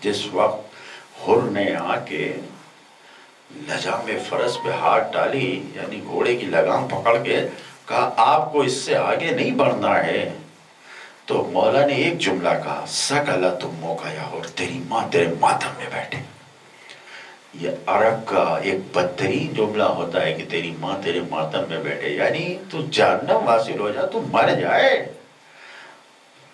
Speaker 1: جس وقت حر نے آ کے لجام فرس پہ ہاتھ ڈالی، یعنی گھوڑے کی لگام پکڑ کے کہا آپ کو اس سے آگے نہیں بڑھنا ہے، تو مولا نے ایک جملہ کہا سکلت امک یا حر، تیری ماں تیرے ماتم میں بیٹھے. یہ عرب کا ایک بدترین جملہ ہوتا ہے کہ تیری ماں تیرے ماتم میں بیٹھے، یعنی تو جہنم حاصل ہو جا، تو مر جائے.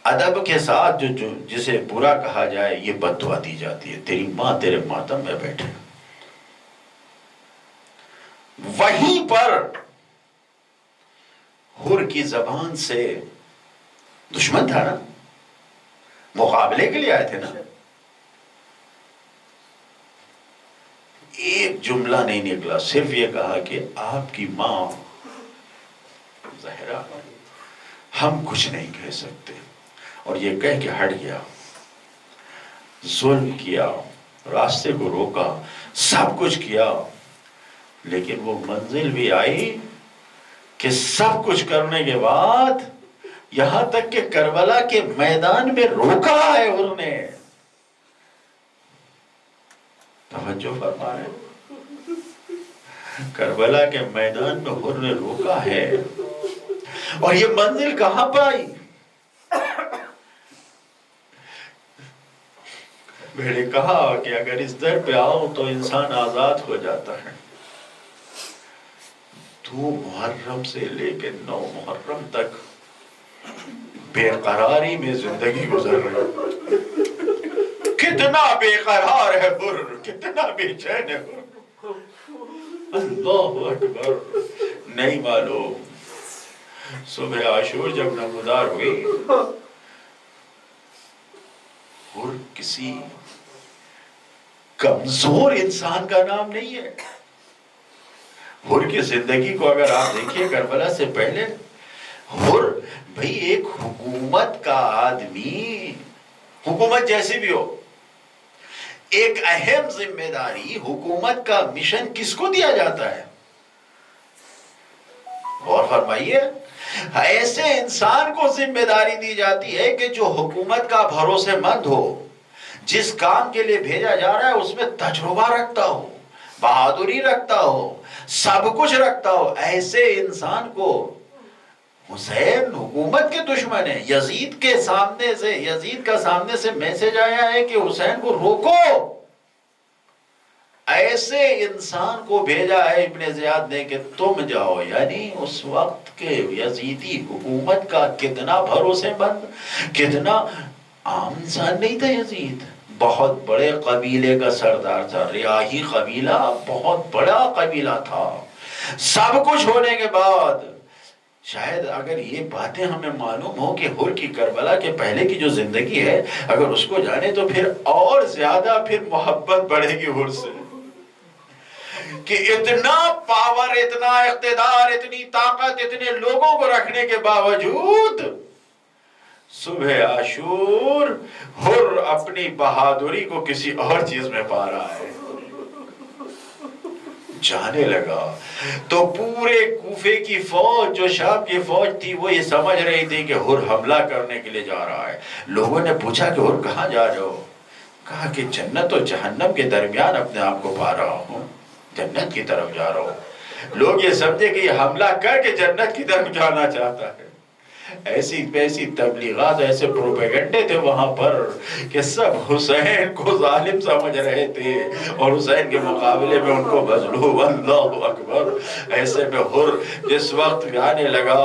Speaker 1: ادب کے ساتھ جسے برا کہا جائے یہ بددعا دی جاتی ہے، تیری ماں تیرے ماتم میں بیٹھے. وہیں پر حر کی زبان سے، دشمن تھا نا، مقابلے کے لیے آئے تھے نا، ایک جملہ نہیں نکلا، صرف یہ کہا کہ آپ کی ماں زہرا، ہم کچھ نہیں کہہ سکتے. اور یہ کہہ کے ہٹ گیا. ظلم کیا، راستے کو روکا، سب کچھ کیا، لیکن وہ منزل بھی آئی کہ سب کچھ کرنے کے بعد یہاں تک کہ کربلا کے میدان میں روکا ہے انہوں نے. توجہ فرما رہے، کربلا کے میدان میں حر نے روکا ہے. اور یہ منزل کہاں پائی؟ میں نے کہا کہ اگر اس در پہ آؤ تو انسان آزاد ہو جاتا ہے. 2 محرم سے لے کے 9 محرم تک بے قراری میں زندگی گزر رہی. کتنا بے قرار ہے حر، کتنا بے چین ہے حر. اللہ اکبر. نہیں معلوم صبح عاشور جب نمودار ہوئی، حر کسی کمزور انسان کا نام نہیں ہے. حر کی زندگی کو اگر آپ دیکھیے کربلا سے پہلے، حر بھئی ایک حکومت کا آدمی، حکومت جیسی بھی ہو، ایک اہم ذمہ داری، حکومت کا مشن کس کو دیا جاتا ہے؟ اور فرمائیے، ایسے انسان کو ذمہ داری دی جاتی ہے کہ جو حکومت کا بھروسے مند ہو، جس کام کے لیے بھیجا جا رہا ہے اس میں تجربہ رکھتا ہو، بہادری رکھتا ہو، سب کچھ رکھتا ہو. ایسے انسان کو حسین حکومت کے دشمن ہے. یزید کا سامنے سے میسج آیا ہے کہ حسین کو روکو. ایسے انسان کو بھیجا ہے ابن زیاد نے کہ تم جاؤ. یعنی اس وقت کے یزیدی حکومت کا کتنا بھروسے مند، کتنا عام انسان نہیں تھا. یزید بہت بڑے قبیلے کا سردار تھا، ریاحی قبیلہ، بہت بڑا قبیلہ تھا. سب کچھ ہونے کے بعد شاید اگر یہ باتیں ہمیں معلوم ہو کہ حر کی کربلا کے پہلے کی جو زندگی ہے، اگر اس کو جانے تو پھر اور زیادہ پھر محبت بڑھے گی حر سے. کہ اتنا پاور، اتنا اقتدار، اتنی طاقت، اتنے لوگوں کو رکھنے کے باوجود صبح عاشور حر اپنی بہادری کو کسی اور چیز میں پا رہا ہے. جانے لگا تو پورے کوفے کی فوج، جو شام کی فوج تھی، وہ یہ سمجھ رہی تھی کہ حر حملہ کرنے کے لیے جا رہا ہے. لوگوں نے پوچھا کہ حر کہاں جا رہے ہو؟ کہا کہ جنت و جہنم کے درمیان اپنے آپ کو پا رہا ہوں، جنت کی طرف جا رہا ہوں. لوگ یہ سمجھے کہ یہ حملہ کر کے جنت کی طرف جانا چاہتا ہے. ایسی ویسی تبلیغات، ایسے پروپیگنڈے تھے وہاں پر کہ سب حسین کو ظالم سمجھ رہے تھے اور حسین کے مقابلے میں ان کو مظلوم. اللہ اکبر. ایسے میں حر جس وقت آنے لگا،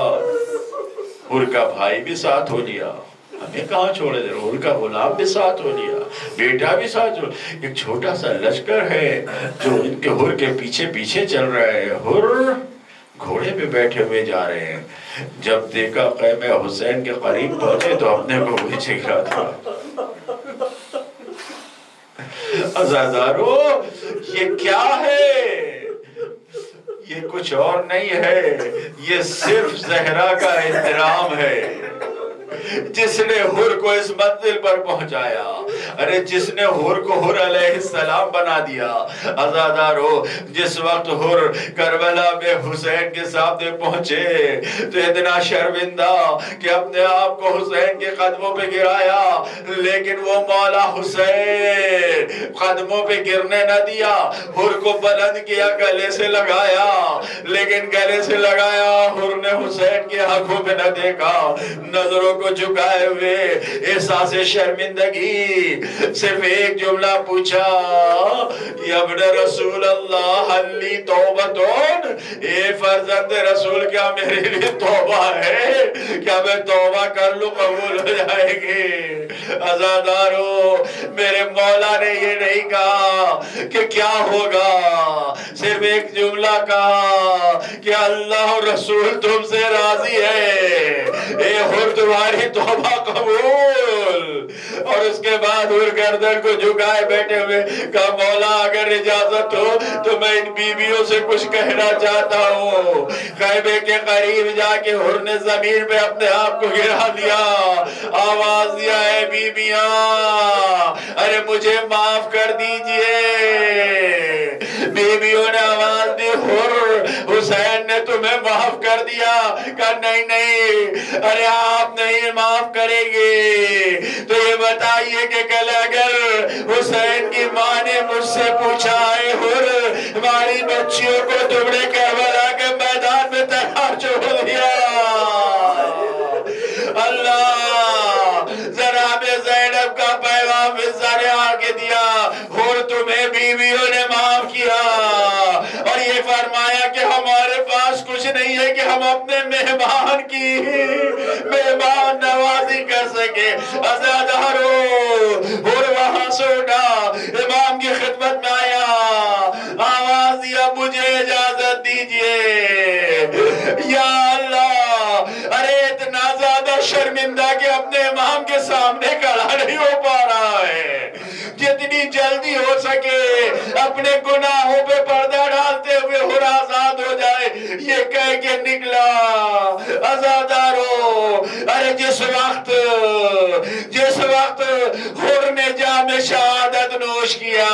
Speaker 1: حر کا بھائی بھی ساتھ ہو لیا، ہمیں کہاں چھوڑے دے، حر کا غلام بھی ساتھ ہو لیا، بیٹا بھی ساتھ ہو. ایک چھوٹا سا لشکر ہے جو ان کے حر کے پیچھے پیچھے چل رہا ہے. حر گھوڑے پہ بیٹھے ہوئے جا رہے ہیں. جب دیکھا خیمہ حسین کے قریب پہنچے تو اپنے کو پیچھے گرا تھا. عزادارو، یہ کیا ہے؟ یہ کچھ اور نہیں ہے، یہ صرف زہرا کا احترام ہے جس نے حر کو اس منزل پر پہنچایا. ارے جس نے حر کو حر علیہ السلام بنا دیا. عزادارو، جس وقت حر کربلا میں حسین کے سامنے پہنچے تو اتنا شرمندہ کہ اپنے آپ کو حسین کے قدموں پہ گرایا، لیکن وہ مولا حسین قدموں پہ گرنے نہ دیا. حر کو بلند کیا، گلے سے لگایا، لیکن گلے سے لگایا حر نے حسین کے آنکھوں پہ نہ دیکھا. نظروں کو جھکائے ہوئے احساس شرمندگی صرف ایک جملہ پوچھا، یا ابن رسول اللہ حلی توبتون، اے فرزند رسول کیا میرے لیے توبہ ہے؟ کیا میں توبہ کر لوں قبول ہو جائے گی؟ عزادارو، میرے مولا نے یہ نہیں کہا کہ کیا ہوگا، صرف ایک جملہ کہا کہ اللہ اور رسول تم سے راضی ہے، اے حر تمہاری توبہ قبول. اور اس کے بعد حر گردن کو جھکائے بیٹھے ہوئے کہا، مولا اگر اجازت ہو تو میں ان بیویوں سے کچھ کہنا چاہتا ہوں. خیمے کے قریب جا کے حر نے زمین پہ اپنے آپ کو گرا دیا، آواز دیا، اے بیویاں، ارے مجھے معاف کر دیجئے. بیویوں نے آواز دی، حر حسین نے تمہیں معاف کر دیا. کہا نہیں نہیں، ارے آپ نہیں معاف کریں گے تو یہ بتائیے کہ کل اگر حسین کی ماں نے مجھ سے پوچھا، اے حر ہماری بچیوں کو تم نے کربلا کے میدان میں تنہا چھوڑ دیا، اللہ جناب زینب کا پیغام ذرا آگے دیا، حر تمہیں بیویوں نے معاف کیا اور یہ فرمایا کہ ہمارے پاس کچھ نہیں ہے کہ ہم اپنے مہمان کی مہمان نوازی کر سکے. عزادارو، حر وہاں سے اٹھا، امام کی خدمت میں آیا، آواز دیا، مجھے اجازت دیجئے. یا اللہ، ارے اتنا زیادہ شرمندہ کہ اپنے امام کے سامنے کھڑا نہیں ہو پا رہا ہے. جتنی جلدی ہو سکے اپنے گناہوں پہ پردہ ڈالتے ہوئے حر آزاد ہو جائے، یہ کہہ کے نکلا. عزادارو، ارے جس وقت حر نے جام شہادت نوش کیا،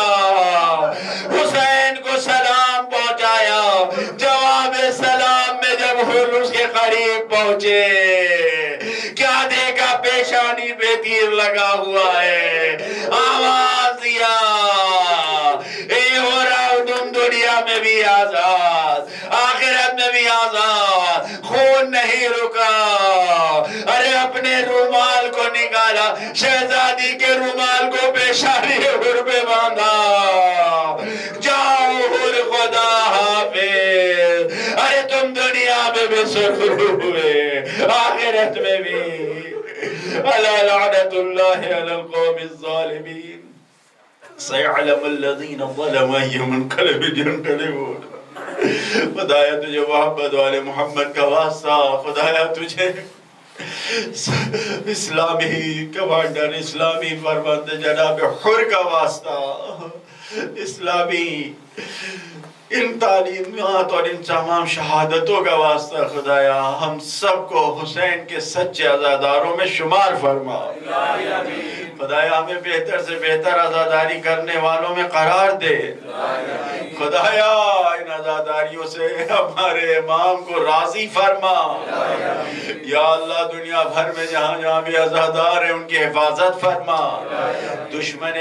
Speaker 1: حسین کو سلام پہنچایا، جواب سلام میں جب حر اس کے قریب پہنچے، کیا دیکھا؟ پیشانی پہ تیر لگا ہوا ہے. آواز دیا، اے حر تم دنیا میں بھی آزاد، آخرت میں بھی آزاد. خون نہیں رکا. ارے اپنے رومال کو نکالا، شہزادی کے رومال کو پیشانی حر پہ باندھا. جاؤ حر، خدا حافظ. ارے تم دنیا میں بھی سرخرو ہوئے، آخرت میں بھی. الا لعنت اللہ علی القوم الظالمین. سيعلم الذين ظلموا أي منقلب ينقلبون. خدایا تجھے محمد والے محمد کا واسطہ، خدایا تجھے اسلامی کمانڈر، اسلامی فرماندہ جناب حر کا واسطہ، اسلامی ان تعلیمات اور ان تمام شہادتوں کا واسطہ خدایا ہم سب کو حسین کے سچے عزاداروں میں شمار فرما خدایا ہمیں بہتر سے بہتر عزاداری کرنے والوں میں قرار دے خدایا ان عزاداریوں سے ہمارے امام کو راضی فرما یا اللہ دنیا بھر میں جہاں جہاں بھی عزادار ہیں ان کی حفاظت فرما دشمن